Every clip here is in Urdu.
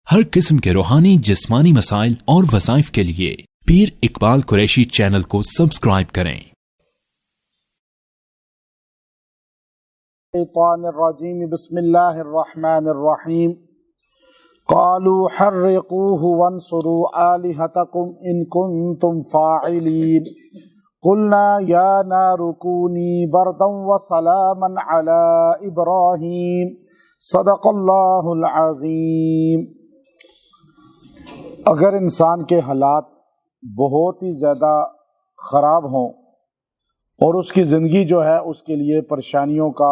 ہر قسم کے روحانی جسمانی مسائل اور وظائف کے لیے پیر اقبال قریشی چینل کو سبسکرائب کریں۔ الشیطان الرجیم بسم اللہ الرحمن الرحیم قالوا حرقوه وانصروا آلهتكم ان كنتم فاعلین قلنا یا نار کونی بردا وسلاما علی ابراہیم صدق اللہ العظیم۔ اگر انسان کے حالات بہت ہی زیادہ خراب ہوں اور اس کی زندگی جو ہے اس کے لیے پریشانیوں کا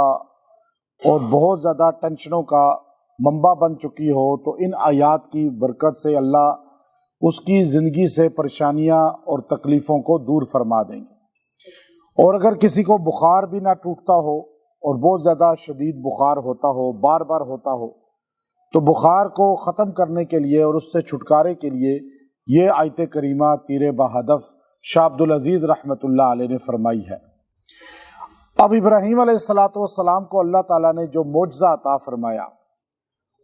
اور بہت زیادہ ٹینشنوں کا منبع بن چکی ہو، تو ان آیات کی برکت سے اللہ اس کی زندگی سے پریشانیاں اور تکلیفوں کو دور فرما دیں گے۔ اور اگر کسی کو بخار بھی نہ ٹوٹتا ہو اور بہت زیادہ شدید بخار ہوتا ہو، بار بار ہوتا ہو، تو بخار کو ختم کرنے کے لیے اور اس سے چھٹکارے کے لیے یہ آیت کریمہ تیر بہدف شاہ عبدالعزیز رحمۃ اللہ علیہ نے فرمائی ہے۔ اب ابراہیم علیہ السلام کو اللہ تعالیٰ نے جو معجزہ عطا فرمایا،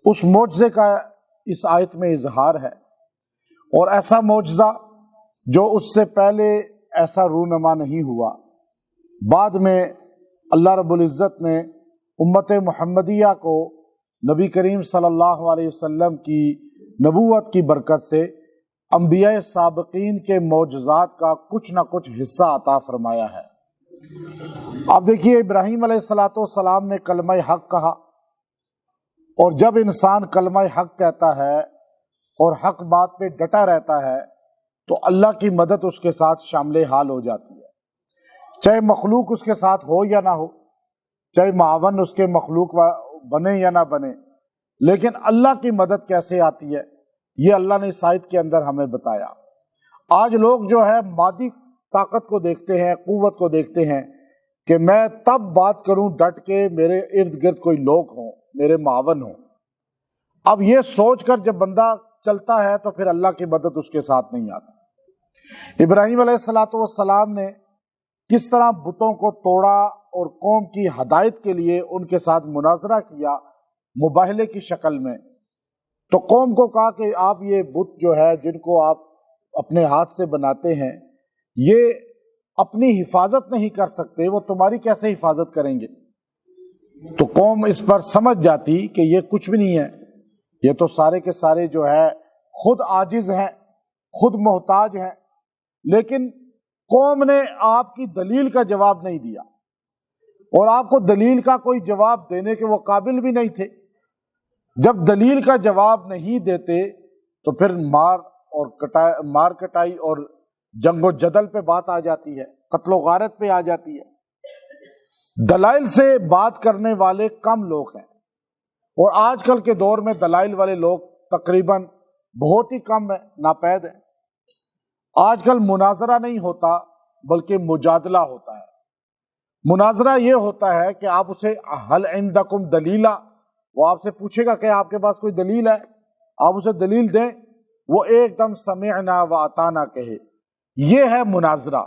اس معجزے کا اس آیت میں اظہار ہے، اور ایسا معجزہ جو اس سے پہلے ایسا رونما نہیں ہوا۔ بعد میں اللہ رب العزت نے امت محمدیہ کو نبی کریم صلی اللہ علیہ وسلم کی نبوت کی برکت سے انبیاء سابقین کے معجزات کا کچھ نہ کچھ حصہ عطا فرمایا ہے۔ اب دیکھیے، ابراہیم علیہ السلام نے کلمہ حق کہا، اور جب انسان کلمہ حق کہتا ہے اور حق بات پہ ڈٹا رہتا ہے تو اللہ کی مدد اس کے ساتھ شامل حال ہو جاتی ہے، چاہے مخلوق اس کے ساتھ ہو یا نہ ہو، چاہے معاون اس کے مخلوق بنے یا نہ بنے، لیکن اللہ کی مدد کیسے آتی ہے یہ اللہ نے اس آیت کے اندر ہمیں بتایا۔ آج لوگ جو ہے مادی طاقت کو دیکھتے ہیں، قوت کو دیکھتے ہیں کہ میں تب بات کروں ڈٹ کے میرے ارد گرد کوئی لوگ ہوں، میرے معاون ہوں۔ اب یہ سوچ کر جب بندہ چلتا ہے تو پھر اللہ کی مدد اس کے ساتھ نہیں آتی۔ ابراہیم علیہ السلام نے کس طرح بتوں کو توڑا اور قوم کی ہدایت کے لیے ان کے ساتھ مناظرہ کیا مباہلے کی شکل میں، تو قوم کو کہا کہ آپ یہ بت جو ہے جن کو آپ اپنے ہاتھ سے بناتے ہیں، یہ اپنی حفاظت نہیں کر سکتے، وہ تمہاری کیسے حفاظت کریں گے؟ تو قوم اس پر سمجھ جاتی کہ یہ کچھ بھی نہیں ہے، یہ تو سارے کے سارے جو ہے خود عاجز ہیں، خود محتاج ہیں۔ لیکن قوم نے آپ کی دلیل کا جواب نہیں دیا، اور آپ کو دلیل کا کوئی جواب دینے کے وہ قابل بھی نہیں تھے۔ جب دلیل کا جواب نہیں دیتے تو پھر مار کٹائی اور جنگ و جدل پہ بات آ جاتی ہے، قتل و غارت پہ آ جاتی ہے۔ دلائل سے بات کرنے والے کم لوگ ہیں، اور آج کل کے دور میں دلائل والے لوگ تقریباً بہت ہی کم ہیں، ناپید ہیں۔ آج کل مناظرہ نہیں ہوتا بلکہ مجادلہ ہوتا ہے۔ مناظرہ یہ ہوتا ہے کہ آپ اسے حل عندکم دلیلا، وہ آپ سے پوچھے گا کہ آپ کے پاس کوئی دلیل ہے، آپ اسے دلیل دیں، وہ ایک دم سمعنا و اطعنا کہے، یہ ہے مناظرہ۔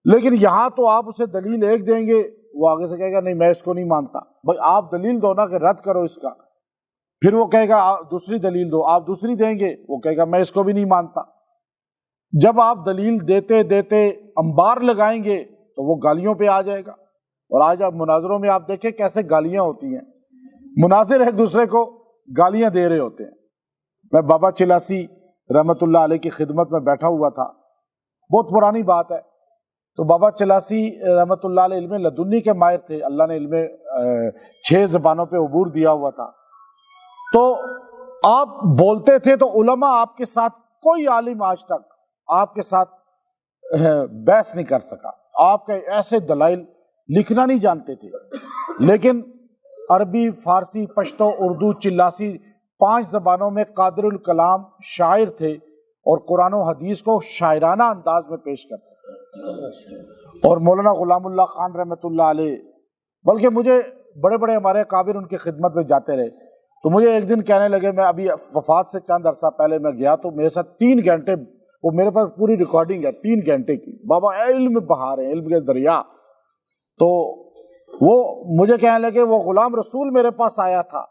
لیکن یہاں تو آپ اسے دلیل ایک دیں گے، وہ آگے سے کہے گا نہیں میں اس کو نہیں مانتا۔ بھائی آپ دلیل دو نا کہ رد کرو اس کا، پھر وہ کہے گا دوسری دلیل دو، آپ دوسری دیں گے، وہ کہے گا میں اس کو بھی نہیں مانتا۔ جب آپ دلیل دیتے دیتے انبار لگائیں گے تو وہ گالیوں پہ آ جائے گا، اور آج آپ مناظروں میں آپ دیکھیں کیسے گالیاں ہوتی ہیں، مناظر ایک دوسرے کو گالیاں دے رہے ہوتے ہیں۔ میں بابا چلاسی رحمت اللہ علیہ کی خدمت میں بیٹھا ہوا تھا، بہت پرانی بات ہے، تو بابا چلاسی رحمت اللہ علیہ علم لدنی کے ماہر تھے، اللہ نے علم 6 زبانوں پہ عبور دیا ہوا تھا، تو آپ بولتے تھے تو علماء آپ کے ساتھ، کوئی عالم آج تک آپ کے ساتھ بحث نہیں کر سکا، آپ کے ایسے دلائل لکھنا نہیں جانتے تھے، لیکن عربی، فارسی، پشتو، اردو، چلاسی 5 زبانوں میں قادر الکلام شاعر تھے، اور قرآن و حدیث کو شاعرانہ انداز میں پیش کرتے تھے۔ اور مولانا غلام اللہ خان رحمۃ اللہ علیہ، بلکہ مجھے بڑے بڑے ہمارے اکابر ان کی خدمت میں جاتے رہے، تو مجھے ایک دن کہنے لگے، میں ابھی وفات سے چند عرصہ پہلے میں گیا تو میرے ساتھ 3 گھنٹے، وہ میرے پاس پوری ریکارڈنگ ہے 3 گھنٹے کی، بابا علم بہار ہے، علم کے دریا۔ تو وہ مجھے کہنے لگے وہ غلام رسول میرے پاس آیا تھا،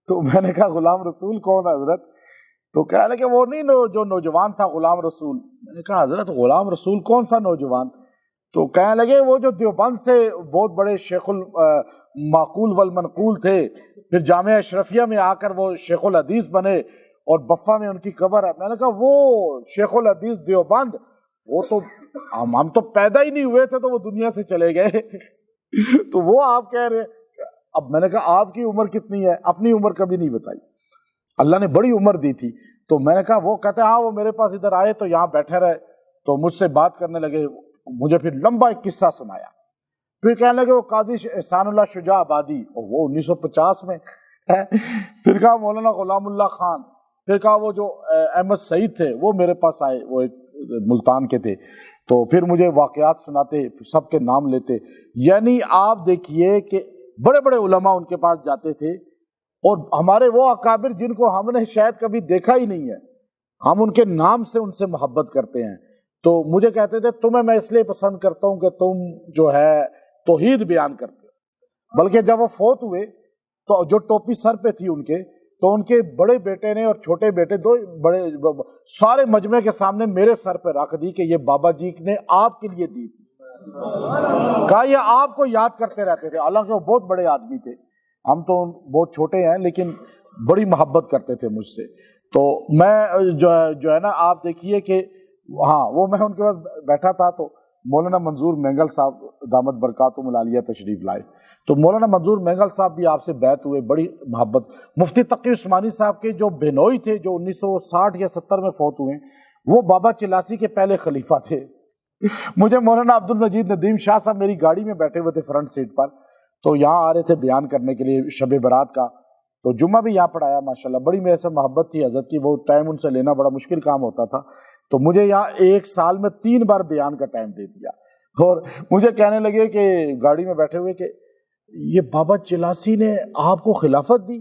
تو میں نے کہا غلام رسول کون حضرت؟ تو کہنے لگے وہ نہیں جو نوجوان تھا غلام رسول. میں نے کہا حضرت غلام رسول کون سا نوجوان؟ تو کہنے لگے وہ جو دیوبند سے بہت بڑے شیخ المعقول والمنقول تھے، پھر جامعہ اشرفیہ میں آ کر وہ شیخ الحدیث بنے اور بفا میں ان کی قبر ہے. میں نے کہا وہ شیخ الحدیث دیوبند، وہ تو ہم تو پیدا ہی نہیں ہوئے تھے تو وہ دنیا سے چلے گئے. تو وہ آپ کہہ رہے. اب میں نے کہا آپ کی عمر کتنی ہے؟ اپنی عمر کبھی نہیں بتائی. اللہ نے بڑی عمر دی تھی. تو میں نے کہا وہ کہتے ہیں ہاں وہ میرے پاس ادھر آئے تو یہاں بیٹھے رہے تو مجھ سے بات کرنے لگے. مجھے پھر لمبا ایک قصہ سنایا. پھر کہنے لگے وہ قاضی احسان اللہ شجاع آبادی، اور وہ 1950 میں ہے. پھر کہا مولانا غلام اللہ خان. پھر کہا وہ جو احمد سعید تھے وہ میرے پاس آئے، وہ ایک ملتان کے تھے. تو پھر مجھے واقعات سناتے، سب کے نام لیتے. یعنی آپ دیکھیے کہ بڑے بڑے علماء ان کے پاس جاتے تھے، اور ہمارے وہ اکابر جن کو ہم نے شاید کبھی دیکھا ہی نہیں ہے، ہم ان کے نام سے ان سے محبت کرتے ہیں. تو مجھے کہتے تھے تمہیں میں اس لیے پسند کرتا ہوں کہ تم جو ہے توحید بیان کرتے ہو. بلکہ جب وہ فوت ہوئے تو جو ٹوپی سر پہ تھی ان کے، تو ان کے بڑے بیٹے نے اور چھوٹے بیٹے دو بڑے سارے مجمع کے سامنے میرے سر پہ رکھ دی کہ یہ بابا جی نے آپ کے لیے دی تھی. کہا یہ آپ کو یاد کرتے رہتے تھے. حالانکہ وہ بہت بڑے آدمی تھے، ہم تو بہت چھوٹے ہیں، لیکن بڑی محبت کرتے تھے مجھ سے. تو میں جو ہے نا آپ دیکھیے کہ ہاں وہ میں ان کے پاس بیٹھا تھا تو مولانا منظور مینگل صاحب دامت برکاتہم العالیہ تشریف لائے. تو مولانا منظور مینگل صاحب بھی آپ سے بیعت ہوئے، بڑی محبت. مفتی تقی عثمانی صاحب کے جو بہنوئی تھے جو 1960 یا 70 میں فوت ہوئے، وہ بابا چلاسی کے پہلے خلیفہ تھے. مجھے مولانا عبد المجید ندیم شاہ صاحب میری گاڑی میں بیٹھے ہوئے تھے فرنٹ سیٹ پر، تو یہاں آ رہے تھے بیان کرنے کے لیے شب برات کا. تو جمعہ بھی یہاں پڑھایا ماشاءاللہ. بڑی میرے سے محبت تھی حضرت کی، وہ ٹائم ان سے لینا بڑا مشکل کام ہوتا تھا. تو مجھے یہاں ایک سال میں 3 بار بیان کا ٹائم دے دیا. اور مجھے کہنے لگے کہ گاڑی میں بیٹھے ہوئے کہ یہ بابا چلاسی نے آپ کو خلافت دی.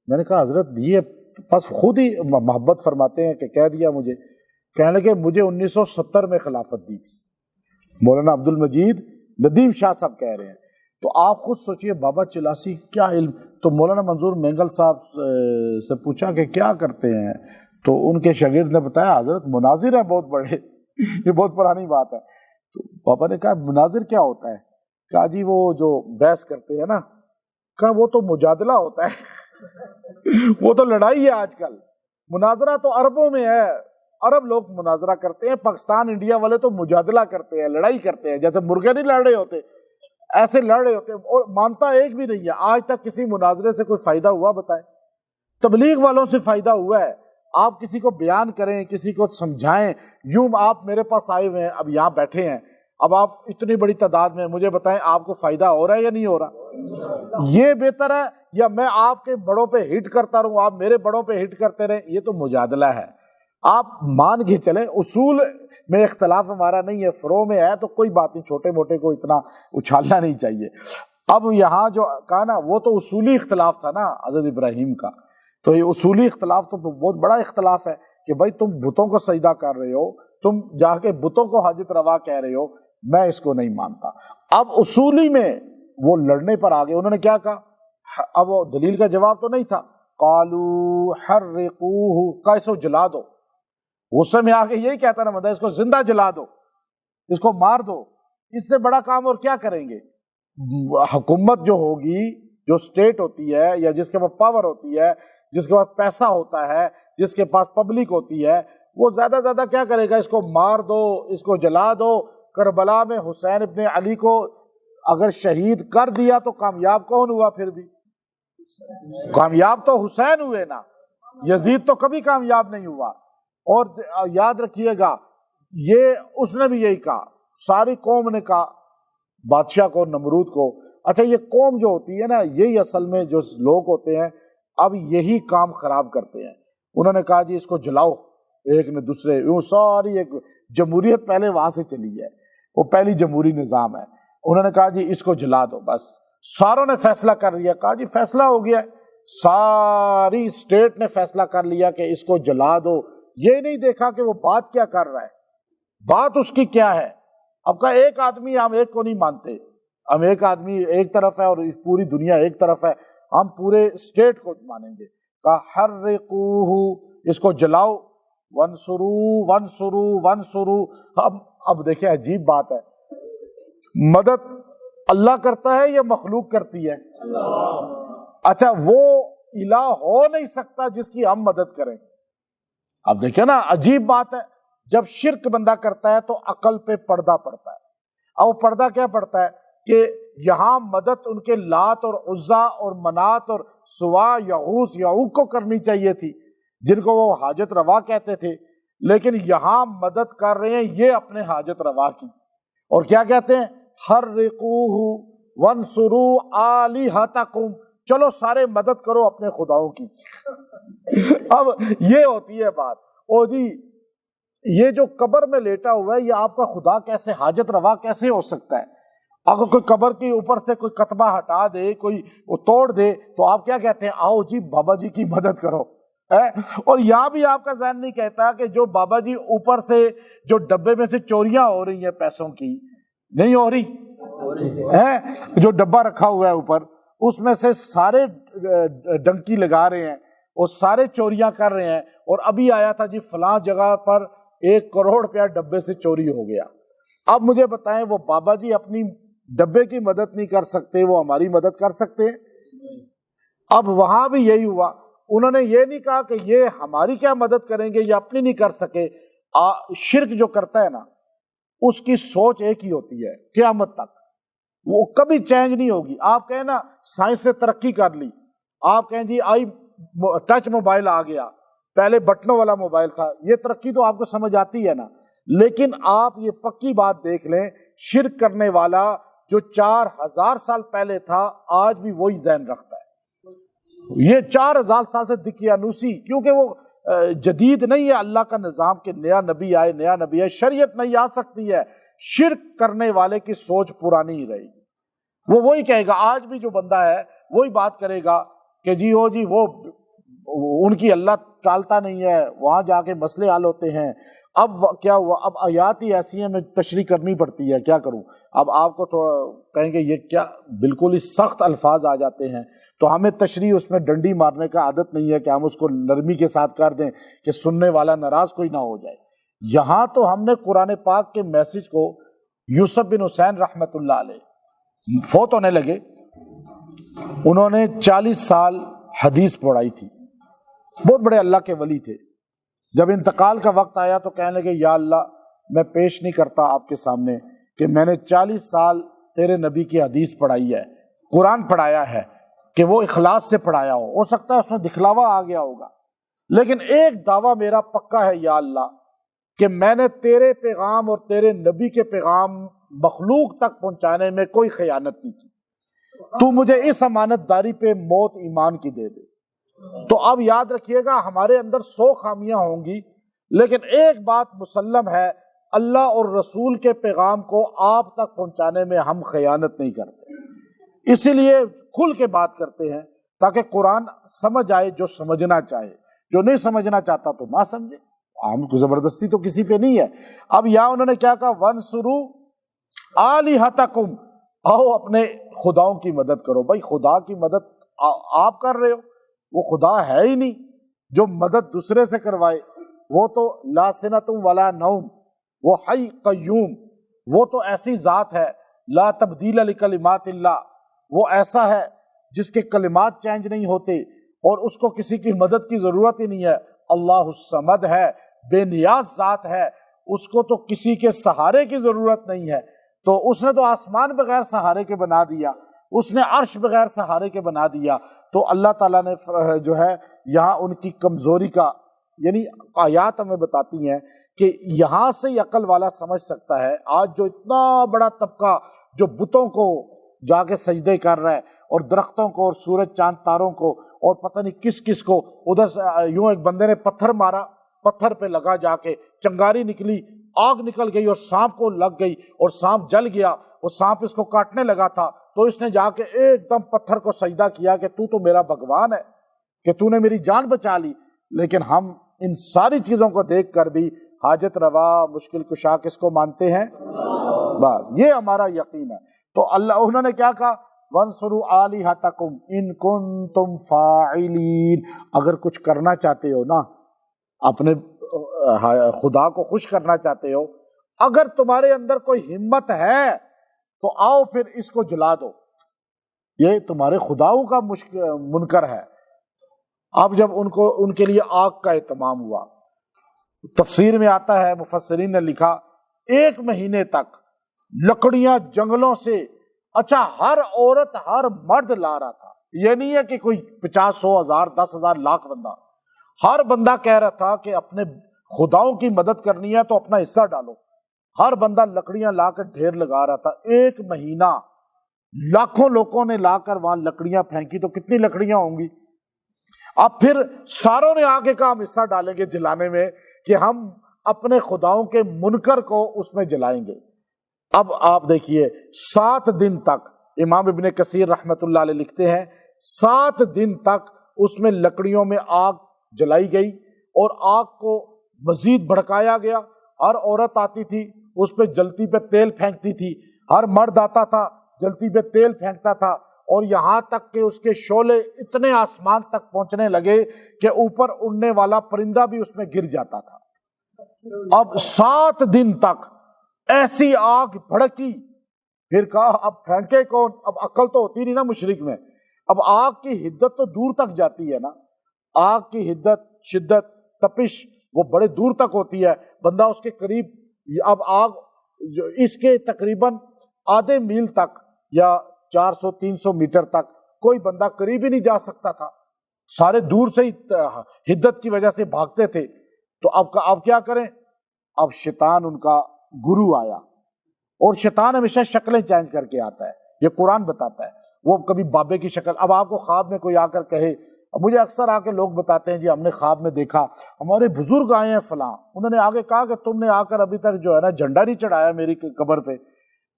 میں نے کہا حضرت دی ہے، بس خود ہی محبت فرماتے ہیں کہ کہہ دیا مجھے. کہنے لگے مجھے 1970 میں خلافت دی تھی. مولانا عبد المجید ندیم شاہ صاحب کہہ رہے ہیں. تو آپ خود سوچئے بابا چلاسی کیا علم. تو مولانا منظور مینگل صاحب سے پوچھا کہ کیا کرتے ہیں، تو ان کے شاگرد نے بتایا حضرت مناظر ہیں بہت بڑے. یہ بہت پرانی بات ہے. تو پاپا نے کہا مناظر کیا ہوتا ہے؟ کہا جی وہ جو بحث کرتے ہیں نا، کہا وہ تو مجادلہ ہوتا ہے. وہ تو لڑائی ہے آج کل. مناظرہ تو عربوں میں ہے، عرب لوگ مناظرہ کرتے ہیں. پاکستان انڈیا والے تو مجادلہ کرتے ہیں، لڑائی کرتے ہیں. جیسے مرغے نہیں لڑ رہے ہوتے ایسے لڑ رہے ہوتے ہیں. اور مانتا ایک بھی نہیں ہے. آج تک کسی مناظرے سے کوئی فائدہ ہوا بتائیں؟ تبلیغ والوں سے فائدہ ہوا ہے. آپ کسی کو بیان کریں، کسی کو سمجھائیں. یوں آپ میرے پاس آئے ہوئے ہیں، اب یہاں بیٹھے ہیں، اب آپ اتنی بڑی تعداد میں، مجھے بتائیں آپ کو فائدہ ہو رہا ہے یا نہیں ہو رہا؟ یہ بہتر ہے یا میں آپ کے بڑوں پہ ہٹ کرتا رہوں، آپ میرے بڑوں پہ ہٹ کرتے رہیں؟ یہ تو مجادلہ ہے. آپ مان کے چلیں اصول میں اختلاف ہمارا نہیں ہے، فروع میں ہے تو کوئی بات نہیں، چھوٹے موٹے کو اتنا اچھالنا نہیں چاہیے. اب یہاں جو کہا نا وہ تو اصولی اختلاف تھا نا حضرت ابراہیم کا. تو یہ اصولی اختلاف تو بہت بڑا اختلاف ہے کہ بھائی تم بتوں کو سجدہ کر رہے ہو، تم جا کے بتوں کو حاجت روا کہہ رہے ہو. میں اس کو نہیں مانتا. اب اصولی میں وہ لڑنے پر آگے. انہوں نے کیا کہا؟ اب وہ دلیل کا جواب تو نہیں تھا. قالوا حرقوه، کا اس کو جلا دو. غصے میں آگے یہی کہتا نا مطلب اس کو زندہ جلا دو، اس کو مار دو. اس سے بڑا کام اور کیا کریں گے؟ حکومت جو ہوگی، جو اسٹیٹ ہوتی ہے یا جس کے پاس پاور ہوتی ہے، جس کے پاس پیسہ ہوتا ہے، جس کے پاس پبلک ہوتی ہے، وہ زیادہ زیادہ کیا کرے گا؟ اس کو مار دو، اس کو جلا دو. کربلا میں حسین ابن علی کو اگر شہید کر دیا تو کامیاب کون ہوا؟ پھر بھی کامیاب تو حسین ہوئے نا، یزید تو کبھی کامیاب نہیں ہوا. اور یاد رکھیے گا یہ اس نے بھی یہی کہا، ساری قوم نے کہا بادشاہ کو، نمرود کو. اچھا یہ قوم جو ہوتی ہے نا، یہی اصل میں جو لوگ ہوتے ہیں اب یہی کام خراب کرتے ہیں. انہوں نے کہا جی اس کو جلاؤ، ایک نے دوسرے، یوں ساری ایک جمہوریت پہلے وہاں سے چلی ہے، وہ پہلی جمہوری نظام ہے. انہوں نے کہا جی اس کو جلا دو. بس ساروں نے فیصلہ کر لیا. کہا جی فیصلہ ہو گیا، ساری اسٹیٹ نے فیصلہ کر لیا کہ اس کو جلا دو. یہ نہیں دیکھا کہ وہ بات کیا کر رہا ہے، بات اس کی کیا ہے. اب کا ایک آدمی، ہم ایک کو نہیں مانتے، ہم ایک آدمی ایک طرف ہے اور پوری دنیا ایک طرف ہے، ہم پورے اسٹیٹ کو مانیں گے. کہا حرقوہ، اس کو جلاؤ، ونصرو ونصرو ونصرو۔ اب دیکھیں عجیب بات ہے، مدد اللہ کرتا ہے یا مخلوق کرتی ہے؟ اچھا، وہ الہ ہو نہیں سکتا جس کی ہم مدد کریں۔ اب دیکھیں نا عجیب بات ہے، جب شرک بندہ کرتا ہے تو عقل پہ پردہ پڑتا ہے۔ اور پردہ کیا پڑتا ہے کہ یہاں مدد ان کے لات اور عزا اور منات اور سوا یغوث یعوق کو کرنی چاہیے تھی، جن کو وہ حاجت روا کہتے تھے، لیکن یہاں مدد کر رہے ہیں یہ اپنے حاجت روا کی۔ اور کیا کہتے ہیں؟ حرقوہ وانصروا آلہتکم، چلو سارے مدد کرو اپنے خداؤں کی۔ اب یہ ہوتی ہے بات، او جی یہ جو قبر میں لیٹا ہوا ہے یہ آپ کا خدا کیسے حاجت روا کیسے ہو سکتا ہے؟ اگر کوئی قبر کے اوپر سے کوئی کتبہ ہٹا دے، کوئی وہ توڑ دے، تو آپ کیا کہتے ہیں؟ آؤ جی بابا جی کی مدد کرو۔ اور یہاں بھی آپ کا ذہن نہیں کہتا کہ جو بابا جی اوپر سے جو ڈبے میں سے چوریاں ہو رہی ہیں پیسوں کی، نہیں ہو رہی، جو ڈبہ رکھا ہوا ہے اوپر اس میں سے سارے ڈنکی لگا رہے ہیں اور سارے چوریاں کر رہے ہیں، اور ابھی آیا تھا جی فلاں جگہ پر 1 کروڑ روپیہ ڈبے سے چوری ہو گیا۔ اب مجھے بتائیں وہ بابا جی اپنی ڈبے کی مدد نہیں کر سکتے، وہ ہماری مدد کر سکتے ہیں؟ اب وہاں بھی یہی ہوا، انہوں نے یہ نہیں کہا کہ یہ ہماری کیا مدد کریں گے، یہ اپنی نہیں کر سکے۔ شرک جو کرتا ہے نا اس کی سوچ ایک ہی ہوتی ہے قیامت تک، وہ کبھی چینج نہیں ہوگی۔ آپ کہیں نا سائنس نے ترقی کر لی، آپ کہیں جی ٹچ موبائل آ گیا، پہلے بٹنوں والا موبائل تھا، یہ ترقی تو آپ کو سمجھ آتی ہے نا، لیکن آپ یہ پکی بات دیکھ لیں، شرک کرنے والا جو 4000 سال پہلے تھا آج بھی وہی ذہن رکھتا ہے۔ یہ 4000 سال سے دقیانوسی، کیونکہ وہ جدید نہیں ہے اللہ کا نظام کہ نیا نبی آئے، شریعت نہیں آ سکتی ہے، شرک کرنے والے کی سوچ پرانی ہی رہے گی۔ وہ وہی کہے گا، آج بھی جو بندہ ہے وہی بات کرے گا کہ جی وہ ان کی اللہ ٹالتا نہیں ہے، وہاں جا کے مسئلے حل ہوتے ہیں۔ اب کیا ہوا، اب آیات ہی ایسی ہیں میں تشریح کرنی پڑتی ہے، کیا کروں؟ اب آپ کو تو کہیں گے یہ کیا، بالکل ہی سخت الفاظ آ جاتے ہیں، تو ہمیں تشریح اس میں ڈنڈی مارنے کا عادت نہیں ہے کہ ہم اس کو نرمی کے ساتھ کر دیں کہ سننے والا ناراض کوئی نہ ہو جائے۔ یہاں تو ہم نے قرآن پاک کے میسج کو، یوسف بن حسین رحمت اللہ علیہ فوت ہونے لگے، انہوں نے 40 سال حدیث پڑھائی تھی، بہت بڑے اللہ کے ولی تھے۔ جب انتقال کا وقت آیا تو کہنے لگے یا اللہ میں پیش نہیں کرتا آپ کے سامنے کہ میں نے 40 سال تیرے نبی کی حدیث پڑھائی ہے، قرآن پڑھایا ہے، کہ وہ اخلاص سے پڑھایا ہو سکتا ہے اس میں دکھلاوا آ گیا ہوگا، لیکن ایک دعویٰ میرا پکا ہے یا اللہ کہ میں نے تیرے پیغام اور تیرے نبی کے پیغام مخلوق تک پہنچانے میں کوئی خیانت نہیں کی، تو مجھے اس امانت داری پہ موت ایمان کی دے دے۔ تو اب یاد رکھیے گا ہمارے اندر 100 خامیاں ہوں گی، لیکن ایک بات مسلم ہے، اللہ اور رسول کے پیغام کو آپ تک پہنچانے میں ہم خیانت نہیں کرتے، اسی لیے کھل کے بات کرتے ہیں تاکہ قرآن سمجھ آئے جو سمجھنا چاہے، جو نہیں سمجھنا چاہتا تو نہ سمجھے، ہم کو زبردستی تو کسی پہ نہیں ہے۔ اب یہاں انہوں نے کیا کہا، وَانْصُرُوا آلِہَتَکُمْ، آؤ اپنے خداؤں کی مدد کرو۔ بھائی خدا کی مدد آپ کر رہے ہو، وہ خدا ہے ہی نہیں جو مدد دوسرے سے کروائے، وہ تو لا سنۃ ولا نوم، وہ حی قیوم، وہ تو ایسی ذات ہے لا تبدیل لکلمات اللہ، وہ ایسا ہے جس کے کلمات چینج نہیں ہوتے اور اس کو کسی کی مدد کی ضرورت ہی نہیں ہے۔ اللہ الصمد ہے، بے نیاز ذات ہے، اس کو تو کسی کے سہارے کی ضرورت نہیں ہے، تو اس نے تو آسمان بغیر سہارے کے بنا دیا، اس نے عرش بغیر سہارے کے بنا دیا۔ تو اللہ تعالیٰ نے جو ہے یہاں ان کی کمزوری کا، یعنی آیات ہمیں بتاتی ہیں کہ یہاں سے ہی عقل والا سمجھ سکتا ہے۔ آج جو اتنا بڑا طبقہ جو بتوں کو جا کے سجدے کر رہا ہے اور درختوں کو اور سورج چاند تاروں کو اور پتہ نہیں کس کس کو، ادھر سے یوں ایک بندے نے پتھر مارا، پتھر پہ لگا جا کے چنگاری نکلی، آگ نکل گئی اور سانپ کو لگ گئی اور سانپ جل گیا، اور سانپ اس کو کاٹنے لگا تھا، تو اس نے جا کے ایک دم پتھر کو سجدہ کیا کہ تو میرا بھگوان ہے، کہ تو نے میری جان بچا لی۔ لیکن ہم ان ساری چیزوں کو دیکھ کر بھی حاجت روا مشکل کشا کس کو مانتے ہیں؟ بس یہ ہمارا یقین ہے۔ تو اللہ انہوں نے کیا کہا، وَانْصُرُوا آلِہَتَکُمْ إِن كُنتُمْ فَاعِلِينَ، اگر کچھ کرنا چاہتے ہو نا اپنے خدا کو خوش کرنا چاہتے ہو، اگر تمہارے اندر کوئی ہمت ہے تو آؤ پھر اس کو جلا دو، یہ تمہارے خداؤں کا منکر ہے۔ اب جب ان کے لیے آگ کا اہتمام ہوا، تفسیر میں آتا ہے، مفسرین نے لکھا 1 مہینے تک لکڑیاں جنگلوں سے، اچھا ہر عورت ہر مرد لا رہا تھا، یہ نہیں ہے کہ کوئی 50 100 1000 10,000 لاکھ بندہ، ہر بندہ کہہ رہا تھا کہ اپنے خداؤں کی مدد کرنی ہے تو اپنا حصہ ڈالو، ہر بندہ لکڑیاں لا کر ڈھیر لگا رہا تھا۔ 1 مہینہ لاکھوں لوگوں نے لا کر وہاں لکڑیاں پھینکی، تو کتنی لکڑیاں ہوں گی؟ اب پھر ساروں نے آگے کا ہم حصہ ڈالیں گے جلانے میں، کہ ہم اپنے خداؤں کے منکر کو اس میں جلائیں گے۔ اب آپ دیکھیے 7 دن تک، امام ابن کثیر رحمت اللہ علیہ لکھتے ہیں 7 دن تک اس میں لکڑیوں میں آگ جلائی گئی، اور آگ کو مزید بھڑکایا گیا۔ ہر عورت آتی تھی اس پہ جلتی پہ تیل پھینکتی تھی، ہر مرد آتا تھا جلتی پہ تیل پھینکتا تھا، اور یہاں تک کہ اس کے شعلے اتنے آسمان تک پہنچنے لگے کہ اوپر اڑنے والا پرندہ بھی اس میں گر جاتا تھا۔ اب 7 دن تک ایسی آگ بھڑکی، پھر کہا اب پھینکے کون؟ اب عقل تو ہوتی نہیں نا مشرق میں، اب آگ کی حدت تو دور تک جاتی ہے نا، آگ کی حدت، شدت، تپش وہ بڑے دور تک ہوتی ہے، بندہ اس کے قریب، اب آگ جو اس کے تقریباً آدھے میل تک یا 400 300 میٹر تک کوئی بندہ قریب ہی نہیں جا سکتا تھا، سارے دور سے ہی حدت کی وجہ سے بھاگتے تھے۔ تو اب کیا کریں؟ اب شیطان ان کا گرو آیا، اور شیطان ہمیشہ شکلیں چینج کر کے آتا ہے، یہ قرآن بتاتا ہے۔ وہ کبھی بابے کی شکل، اب آپ کو خواب میں کوئی آ کر کہے، مجھے اکثر آ کے لوگ بتاتے ہیں جی ہم نے خواب میں دیکھا ہمارے بزرگ آئے ہیں فلاں، انہوں نے آگے کہا کہ تم نے آ کر ابھی تک جو ہے نا جھنڈا نہیں چڑھایا میری قبر پہ،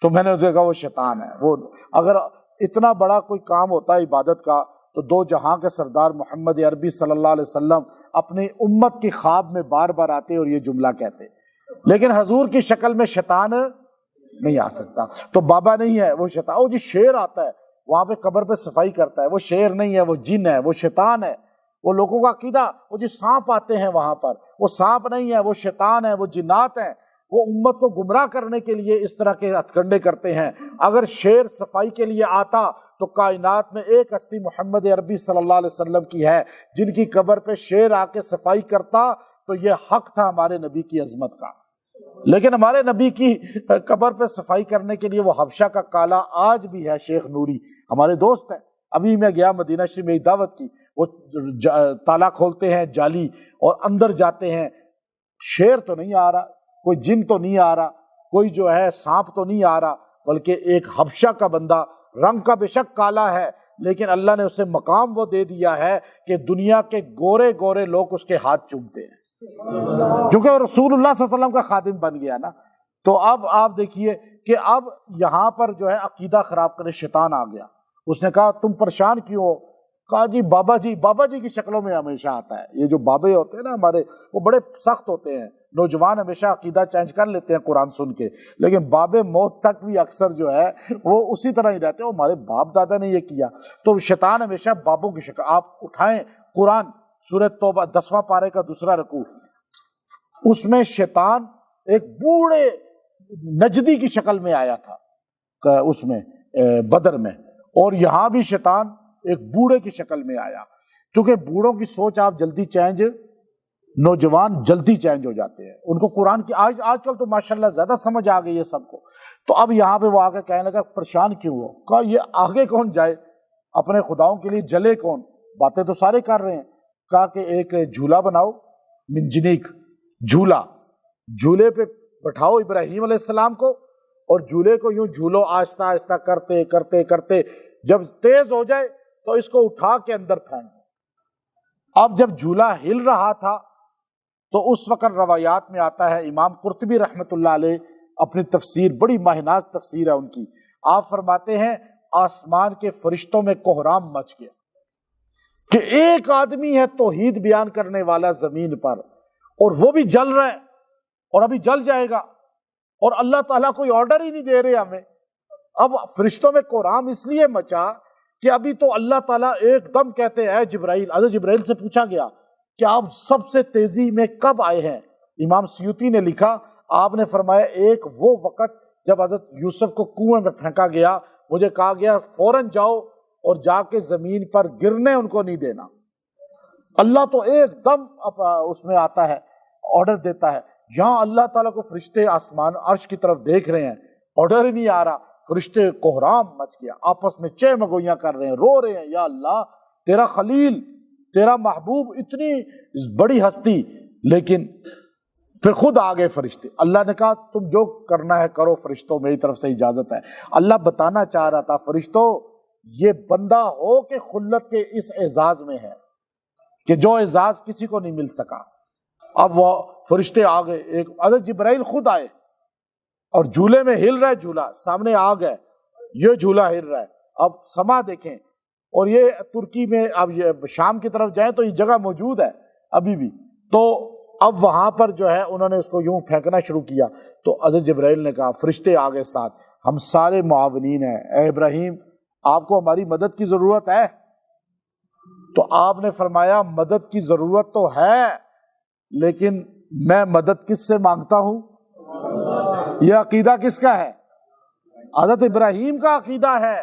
تو میں نے اسے کہا وہ شیطان ہے۔ وہ اگر اتنا بڑا کوئی کام ہوتا ہے عبادت کا، تو 2 جہاں کے سردار محمد عربی صلی اللہ علیہ وسلم اپنی امت کی خواب میں بار بار آتے اور یہ جملہ کہتے، لیکن حضور کی شکل میں شیطان نہیں آ سکتا۔ تو بابا نہیں ہے وہ شیطان، وہ جی شیر آتا ہے وہاں پہ قبر پہ صفائی کرتا ہے، وہ شیر نہیں ہے، وہ جن ہے، وہ شیطان ہے۔ وہ لوگوں کا عقیدہ، وہ جی سانپ آتے ہیں وہاں پر، وہ سانپ نہیں ہے، وہ شیطان ہے، وہ جنات ہیں، وہ امت کو گمراہ کرنے کے لیے اس طرح کے ہتھ کنڈے کرتے ہیں۔ اگر شیر صفائی کے لیے آتا تو کائنات میں ایک ہستی محمد عربی صلی اللہ علیہ وسلم کی ہے، جن کی قبر پہ شیر آ کے صفائی کرتا تو یہ حق تھا ہمارے نبی کی عظمت کا۔ لیکن ہمارے نبی کی قبر پہ صفائی کرنے کے لیے وہ حبشہ کا کالا آج بھی ہے، شیخ نوری ہمارے دوست ہیں۔ ابھی میں گیا مدینہ شریف میں دعوت کی، وہ تالا کھولتے ہیں جالی اور اندر جاتے ہیں، شیر تو نہیں آ رہا، کوئی جن تو نہیں آ رہا، کوئی جو ہے سانپ تو نہیں آ رہا، بلکہ ایک حبشہ کا بندہ، رنگ کا بے شک کالا ہے لیکن اللہ نے اسے مقام وہ دے دیا ہے کہ دنیا کے گورے گورے لوگ اس کے ہاتھ چومتے ہیں، کیونکہ رسول اللہ صلی اللہ علیہ وسلم کا خادم بن گیا نا۔ تو اب آپ دیکھیے کہ اب یہاں پر جو ہے عقیدہ خراب کرنے شیطان آ گیا، اس نے کہا تم پریشان کیوں ہو؟ کہا جی بابا جی کی شکلوں میں ہمیشہ آتا ہے۔ یہ جو بابے ہوتے ہیں نا ہمارے، وہ بڑے سخت ہوتے ہیں، نوجوان ہمیشہ عقیدہ چینج کر لیتے ہیں قرآن سن کے، لیکن بابے موت تک بھی اکثر جو ہے وہ اسی طرح ہی رہتے ہیں، ہمارے باپ دادا نے یہ کیا۔ تو شیطان ہمیشہ بابوں کی شکل، آپ اٹھائیں قرآن سورہ توبہ 10واں پارے کا 2 رکوع، اس میں شیطان ایک بوڑھے نجدی کی شکل میں آیا تھا اس میں بدر میں، اور یہاں بھی شیطان ایک بوڑھے کی شکل میں آیا، کیونکہ بوڑھوں کی سوچ آپ جلدی چینج، نوجوان جلدی چینج ہو جاتے ہیں، ان کو قرآن کی آج کل تو ماشاءاللہ زیادہ سمجھ آ گئی ہے سب کو۔ تو اب یہاں پہ وہ آ کے کہنے لگا پریشان کیوں ہو؟ کہا یہ آگے کون جائے، اپنے خداؤں کے لیے جلے کون؟ باتیں تو سارے کر رہے ہیں۔ کہا کہ ایک جھولا بناؤ، منجنیک جھولا، جھولے پہ بٹھاؤ ابراہیم علیہ السلام کو، اور جھولے کو یوں جھولو آہستہ آہستہ کرتے کرتے کرتے، جب تیز ہو جائے تو اس کو اٹھا کے اندر پھینک دو۔ اب جب جھولا ہل رہا تھا تو اس وقت روایات میں آتا ہے، امام قرطبی رحمت اللہ علیہ اپنی تفسیر، بڑی ماہ ناز تفسیر ہے ان کی، آپ فرماتے ہیں آسمان کے فرشتوں میں کوہرام مچ گیا کہ ایک آدمی ہے توحید بیان کرنے والا زمین پر، اور وہ بھی جل رہا ہے اور ابھی جل جائے گا، اور اللہ تعالیٰ کوئی آرڈر ہی نہیں دے رہے ہمیں۔ اب فرشتوں میں کوہرام اس لیے مچا کہ ابھی تو اللہ تعالیٰ ایک دم کہتے ہیں جبرائیل، حضرت جبرائیل سے پوچھا گیا کہ آپ سب سے تیزی میں کب آئے ہیں؟ امام سیوطی نے لکھا، آپ نے فرمایا ایک وہ وقت جب حضرت یوسف کو کنویں میں پھینکا گیا، مجھے کہا گیا فوراً جاؤ اور جا کے زمین پر گرنے ان کو نہیں دینا۔ اللہ تو ایک دم اس میں آتا ہے، آرڈر دیتا ہے۔ یہاں اللہ تعالیٰ کو فرشتے آسمان عرش کی طرف دیکھ رہے ہیں، آرڈر ہی نہیں آ رہا، فرشتے کوہرام مچ گیا، آپس میں چہ مگویاں کر رہے ہیں، رو رہے ہیں، یا اللہ تیرا خلیل، تیرا محبوب، اتنی بڑی ہستی، لیکن پھر خود آگے فرشتے۔ اللہ نے کہا تم جو کرنا ہے کرو فرشتوں، میری طرف سے اجازت ہے۔ اللہ بتانا چاہ رہا تھا فرشتوں یہ بندہ ہو کہ خلت کے اس اعزاز میں ہے کہ جو اعزاز کسی کو نہیں مل سکا۔ اب وہ فرشتے آگے، ایک حضرت جبرائیل خود آئے اور جھولے میں ہل رہا ہے، جھولا سامنے آ گئے، یہ جھولا ہل رہا ہے۔ اب سما دیکھیں، اور یہ ترکی میں، اب یہ شام کی طرف جائیں تو یہ جگہ موجود ہے ابھی بھی، تو اب وہاں پر جو ہے انہوں نے اس کو یوں پھینکنا شروع کیا، تو حضرت جبرائیل نے کہا فرشتے آگے ساتھ، ہم سارے معاونین ہیں، اے ابراہیم آپ کو ہماری مدد کی ضرورت ہے؟ تو آپ نے فرمایا مدد کی ضرورت تو ہے، لیکن میں مدد کس سے مانگتا ہوں؟ یہ عقیدہ کس کا ہے؟ حضرت ابراہیم کا عقیدہ ہے۔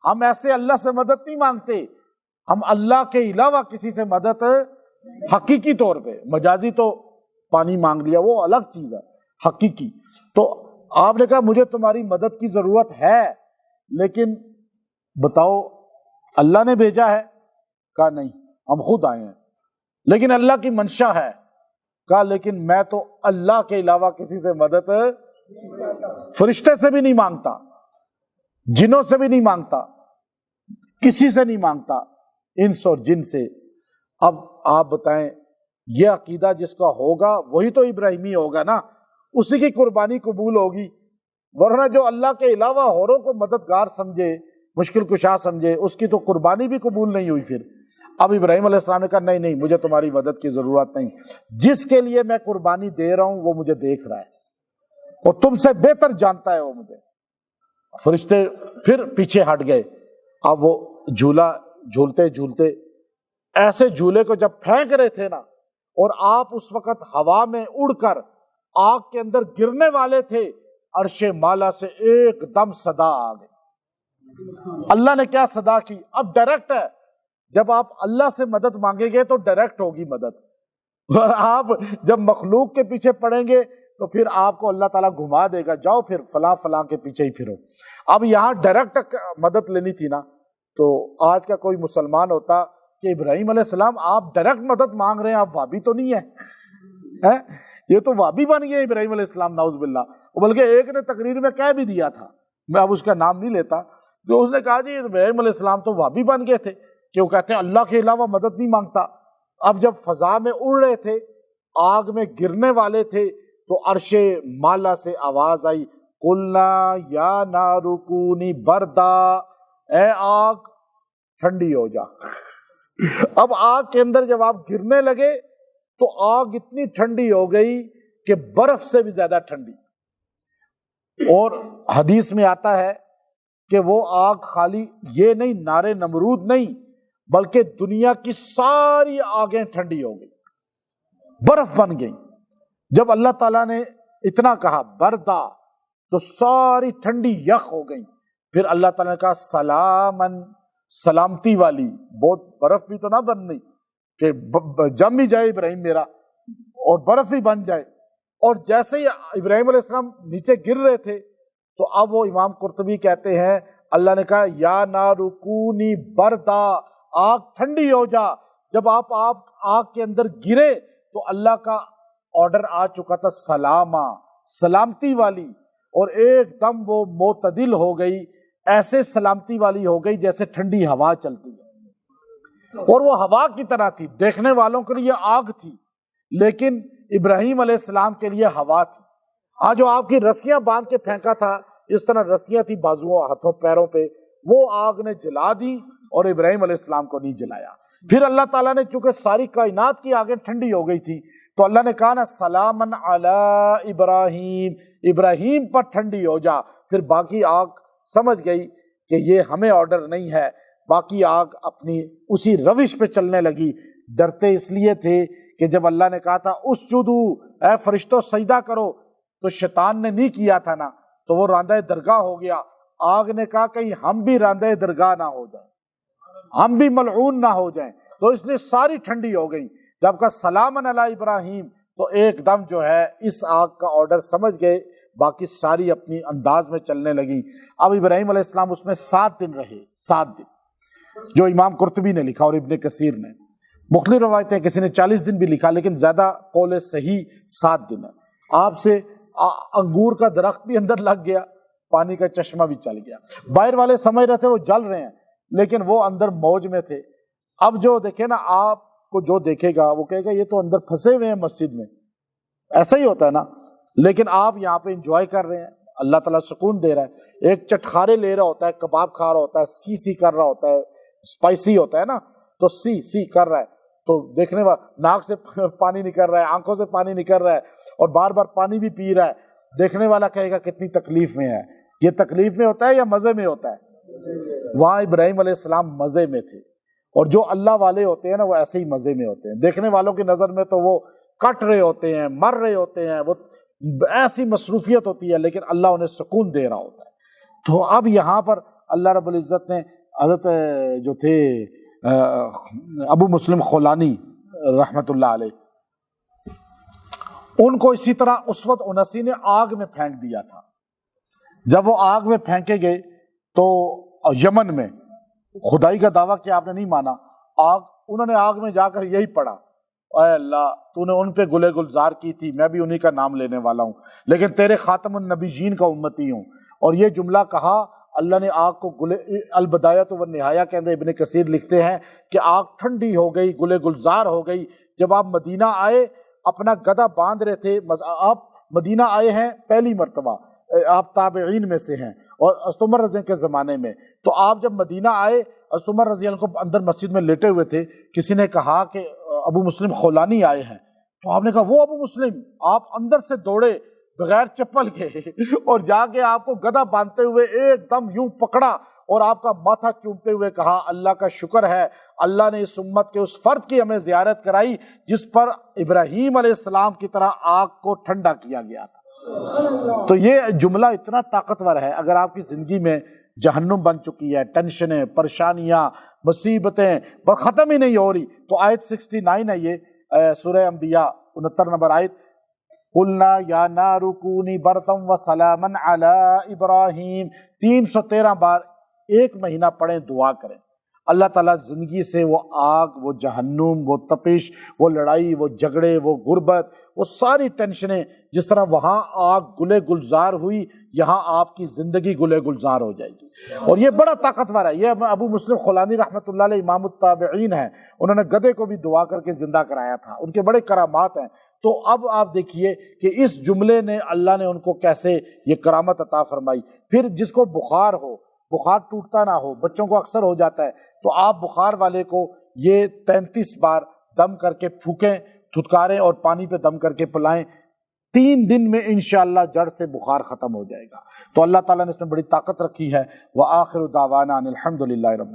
ہم ایسے اللہ سے مدد نہیں مانگتے، ہم اللہ کے علاوہ کسی سے مدد حقیقی طور پہ، مجازی تو پانی مانگ لیا وہ الگ چیز ہے، حقیقی۔ تو آپ نے کہا مجھے تمہاری مدد کی ضرورت ہے، لیکن بتاؤ اللہ نے بھیجا ہے؟ کہا نہیں، ہم خود آئے ہیں، لیکن اللہ کی منشا ہے۔ کہا لیکن میں تو اللہ کے علاوہ کسی سے مدد فرشتے سے بھی نہیں مانگتا، جنوں سے بھی نہیں مانگتا، کسی سے نہیں مانگتا، انس اور جن سے۔ اب آپ بتائیں یہ عقیدہ جس کا ہوگا وہی تو ابراہیمی ہوگا نا، اسی کی قربانی قبول ہوگی، ورنہ جو اللہ کے علاوہ اوروں کو مددگار سمجھے، مشکل کشا سمجھے، اس کی تو قربانی بھی قبول نہیں ہوئی۔ پھر اب ابراہیم علیہ السلام نے کہا نہیں مجھے تمہاری مدد کی ضرورت نہیں، جس کے لیے میں قربانی دے رہا ہوں وہ مجھے دیکھ رہا ہے اور تم سے بہتر جانتا ہے وہ مجھے۔ فرشتے پھر پیچھے ہٹ گئے۔ اب وہ جھولا جھولتے جھولتے ایسے جھولے کو جب پھینک رہے تھے نا، اور آپ اس وقت ہوا میں اڑ کر آگ کے اندر گرنے والے تھے، عرش مالا سے ایک دم صدا آ گئی۔ اللہ نے کیا صدا کی؟ اب ڈائریکٹ ہے، جب آپ اللہ سے مدد مانگیں گے تو ڈائریکٹ ہوگی مدد، اور آپ جب مخلوق کے پیچھے پڑیں گے تو پھر آپ کو اللہ تعالیٰ گھما دے گا، جاؤ پھر فلاں فلاں کے پیچھے ہی پھرو۔ اب یہاں ڈائریکٹ مدد لینی تھی نا، تو آج کا کوئی مسلمان ہوتا کہ ابراہیم علیہ السلام آپ ڈائریکٹ مدد مانگ رہے ہیں، آپ وابی تو نہیں ہے، یہ تو وابی بن گئے ابراہیم علیہ السلام، نعوذ باللہ۔ بلکہ ایک نے تقریر میں کہہ بھی دیا تھا، میں اب اس کا نام نہیں لیتا، جو اس نے کہا جی ابراہیم علیہ السلام تو وابی بن گئے تھے کہ وہ کہتے ہیں اللہ کے علاوہ مدد نہیں مانگتا۔ اب جب فضا میں اڑ رہے تھے، آگ میں گرنے والے تھے، تو عرش مالا سے آواز آئی، قلنا یا نار کونی بردا، اے آگ ٹھنڈی ہو جا۔ اب آگ کے اندر جب آپ گرنے لگے تو آگ اتنی ٹھنڈی ہو گئی کہ برف سے بھی زیادہ ٹھنڈی، اور حدیث میں آتا ہے کہ وہ آگ خالی یہ نہیں، نارے نمرود نہیں، بلکہ دنیا کی ساری آگیں ٹھنڈی ہو گئی، برف بن گئی۔ جب اللہ تعالیٰ نے اتنا کہا بردا تو ساری ٹھنڈی یخ ہو گئی۔ پھر اللہ تعالیٰ نے کہا سلامن، سلامتی والی، بہت برف بھی تو نہ بننی کہ جم ہی جائے ابراہیم میرا اور برف ہی بن جائے۔ اور جیسے ہی ابراہیم علیہ السلام نیچے گر رہے تھے تو اب وہ امام قرطبی کہتے ہیں اللہ نے کہا یا نار کونی بردا، آگ ٹھنڈی ہو جا۔ جب آپ آگ کے اندر گرے تو اللہ کا آرڈر آ چکا تھا سلامہ، سلامتی والی، اور ایک دم وہ معتدل ہو گئی، ایسے سلامتی والی ہو گئی جیسے ٹھنڈی ہوا چلتی ہے، اور وہ ہوا کی طرح تھی، دیکھنے والوں کے لیے آگ تھی لیکن ابراہیم علیہ السلام کے لیے ہوا تھی۔ آج جو آپ کی رسیاں باندھ کے پھینکا تھا، اس طرح رسیاں تھی بازوؤں ہاتھوں پیروں پہ، وہ آگ نے جلا دی اور ابراہیم علیہ السلام کو نہیں جلایا۔ پھر اللہ تعالیٰ نے چونکہ ساری کائنات کی آگیں ٹھنڈی ہو گئی تھی تو اللہ نے کہا نا سلامن علی ابراہیم، ابراہیم پر ٹھنڈی ہو جا۔ پھر باقی آگ سمجھ گئی کہ یہ ہمیں آرڈر نہیں ہے، باقی آگ اپنی اسی روش پہ چلنے لگی ڈرتے اس لیے تھے کہ جب اللہ نے کہا تھا اسجدو، اے فرشتوں سجدہ کرو، تو شیطان نے نہیں کیا تھا نا، تو وہ راندہ درگاہ ہو گیا۔ آگ نے کہا کہیں ہم بھی راندہ درگاہ نہ ہو جائیں، ہم بھی ملعون نہ ہو جائیں، تو اس لیے ساری ٹھنڈی ہو گئی۔ جب کہا سلام علی ابراہیم، تو ایک دم جو ہے اس آگ کا آرڈر سمجھ گئے، باقی ساری اپنی انداز میں چلنے لگی۔ اب ابراہیم علیہ السلام اس میں 7 دن رہے، 7 دن، جو امام قرطبی نے لکھا اور ابن کثیر نے۔ مختلف روایتیں، کسی نے 40 دن بھی لکھا، لیکن زیادہ قول صحیح 7 دن ہے۔ آپ سے انگور کا درخت بھی اندر لگ گیا، پانی کا چشمہ بھی چل گیا۔ باہر والے سمجھ رہے تھے وہ جل رہے ہیں، لیکن وہ اندر موج میں تھے۔ اب جو دیکھے نا، آپ کو جو دیکھے گا وہ کہے گا یہ تو اندر پھنسے ہوئے ہیں مسجد میں، ایسا ہی ہوتا ہے نا، لیکن آپ یہاں پہ انجوائے کر رہے ہیں، اللہ تعالیٰ سکون دے رہا ہے۔ ایک چٹخارے لے رہا ہوتا ہے، کباب کھا رہا ہوتا ہے، سی سی کر رہا ہوتا ہے، اسپائسی ہوتا ہے نا، تو سی سی کر رہا ہے، تو دیکھنے والا ناک سے پانی نکل رہا ہے، آنکھوں سے پانی نکل رہا ہے، اور بار بار پانی بھی پی رہا ہے۔ دیکھنے والا کہے گا کتنی تکلیف میں ہے۔ یہ تکلیف میں ہوتا ہے یا مزے میں ہوتا ہے؟ وہاں ابراہیم علیہ السلام مزے میں تھے، اور جو اللہ والے ہوتے ہیں نا وہ ایسے ہی مزے میں ہوتے ہیں۔ دیکھنے والوں کی نظر میں تو وہ کٹ رہے ہوتے ہیں، مر رہے ہوتے ہیں، وہ ایسی مصروفیت ہوتی ہے، لیکن اللہ انہیں سکون دے رہا ہوتا ہے۔ تو اب یہاں پر اللہ رب العزت نے حضرت جو تھے ابو مسلم خولانی رحمت اللہ علیہ، ان کو اسی طرح اسود انسی نے آگ میں پھینک دیا تھا۔ جب وہ آگ میں پھینکے گئے تو یمن میں خدائی کا دعویٰ کیا آپ نے نہیں مانا، انہوں نے آگ میں جا کر یہی پڑھا، اے اللہ تو نے ان پہ گلے گلزار کی تھی، میں بھی انہی کا نام لینے والا ہوں، لیکن تیرے خاتم النبیین کا امتی ہوں۔ اور یہ جملہ کہا، اللہ نے آگ کو البدایۃ والنہایہ کے اندر ابن کثیر لکھتے ہیں کہ آگ ٹھنڈی ہو گئی، گلے گلزار ہو گئی۔ جب آپ مدینہ آئے، اپنا گدھا باندھ رہے تھے، آپ مدینہ آئے ہیں پہلی مرتبہ، آپ تابعین میں سے ہیں، اور حضرت عمر رضی اللہ کے زمانے میں، تو آپ جب مدینہ آئے، حضرت عمر رضی اللہ کو اندر مسجد میں لیٹے ہوئے تھے، کسی نے کہا کہ ابو مسلم خولانی آئے ہیں، تو آپ نے کہا وہ ابو مسلم، آپ اندر سے دوڑے بغیر چپل کے اور جا کے آپ کو گدھا باندھتے ہوئے ایک دم یوں پکڑا اور آپ کا ماتھا چومتے ہوئے کہا اللہ کا شکر ہے، اللہ نے اس امت کے اس فرد کی ہمیں زیارت کرائی جس پر ابراہیم علیہ السلام کی طرح آگ کو ٹھنڈا کیا گیا تھا۔ تو یہ جملہ اتنا طاقتور ہے۔ اگر آپ کی زندگی میں جہنم بن چکی ہے، ٹینشنیں، پریشانیاں، مصیبتیں ختم ہی نہیں ہو رہی، تو آیت 69 ہے، یہ سورہ انبیاء 69 نمبر آیت، قلنا یا نار کونی بردا وسلاما علی ابراہیم، 313 بار ایک مہینہ پڑھیں، دعا کریں، اللہ تعالیٰ زندگی سے وہ آگ، وہ جہنم، وہ تپش، وہ لڑائی، وہ جھگڑے، وہ غربت، وہ ساری ٹینشنیں، جس طرح وہاں آگ گلے گلزار ہوئی، یہاں آپ کی زندگی گلے گلزار ہو جائے گی۔ اور یہ بڑا طاقتور ہے۔ یہ ابو مسلم خولانی رحمۃ اللہ علیہ امام التابعین ہیں، انہوں نے گدھے کو بھی دعا کر کے زندہ کرایا تھا، ان کے بڑے کرامات ہیں۔ تو اب آپ دیکھیے کہ اس جملے نے اللہ نے ان کو کیسے یہ کرامت عطا فرمائی۔ پھر جس کو بخار ہو، بخار ٹوٹتا نہ ہو، بچوں کو اکثر ہو جاتا ہے، تو آپ بخار والے کو یہ 33 بار دم کر کے پھونکیں، دھتکاریں اور پانی پہ دم کر کے پلائیں، 3 دن میں انشاءاللہ جڑ سے بخار ختم ہو جائے گا۔ تو اللہ تعالیٰ نے اس میں بڑی طاقت رکھی ہے۔ وآخر دعوانا ان الحمد للہ رب